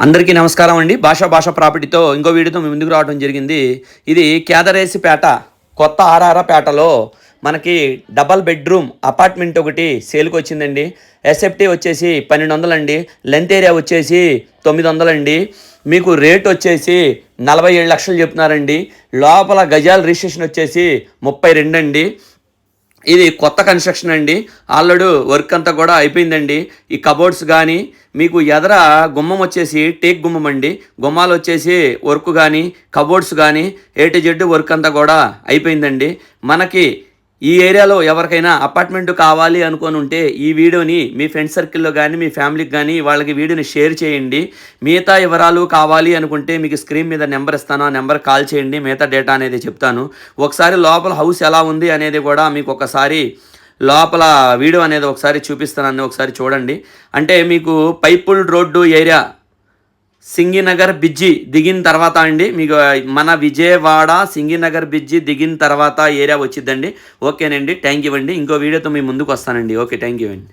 అందరికీ నమస్కారం అండి. భాష ప్రాపర్టీతో ఇంకో వీడియోతో మీ ముందుకు రావడం జరిగింది. ఇది కేదరేసిపేట కొత్త ఆర్ఆర్పేటలో మనకి డబల్ బెడ్రూమ్ అపార్ట్మెంట్ ఒకటి సేల్కి వచ్చిందండి. ఎస్ఎఫ్టీ వచ్చేసి 1200 అండి. లెంత్ ఏరియా వచ్చేసి 900 అండి. మీకు రేట్ వచ్చేసి 47 లక్షలు చెప్తున్నారండి. లోపల గజాల రిజిస్ట్రేషన్ వచ్చేసి 32 అండి. ఇది కొత్త కన్స్ట్రక్షన్ అండి. ఆల్రెడీ వర్క్ అంతా కూడా అయిపోయిందండి. ఈ కబోర్డ్స్ కానీ మీకు ఎదర గుమ్మం వచ్చేసి టేక్ గుమ్మం అండి. గుమ్మాలు వచ్చేసి వర్క్ కానీ కబోర్డ్స్ కానీ ఏ టు జెడ్ వర్క్ అంతా కూడా అయిపోయిందండి. మనకి ఈ ఏరియాలో ఎవరికైనా అపార్ట్మెంట్ కావాలి అనుకొని ఉంటే ఈ వీడియోని మీ ఫ్రెండ్ సర్కిల్లో కానీ మీ ఫ్యామిలీకి కానీ వాళ్ళకి వీడియోని షేర్ చేయండి. మిగతా వివరాలు కావాలి అనుకుంటే మీకు స్క్రీన్ మీద నెంబర్ ఇస్తాను, ఆ నెంబర్ కాల్ చేయండి. మిగతా డేటా అనేది చెప్తాను. ఒకసారి లోపల హౌస్ ఎలా ఉంది అనేది కూడా మీకు ఒకసారి లోపల వీడియో అనేది ఒకసారి చూపిస్తానని ఒకసారి చూడండి. అంటే మీకు పైపుల్డ్ రోడ్డు ఏరియా సింగినగర్ బ్రిడ్జి దిగిన తర్వాత అండి, మీకు మన విజయవాడ సింగినగర్ బ్రిడ్జి దిగిన తర్వాత ఏరియా వచ్చిందండి. ఓకేనండి, థ్యాంక్ యూ అండి. ఇంకో వీడియోతో మీ ముందుకు వస్తానండి. ఓకే, థ్యాంక్ యూ అండి.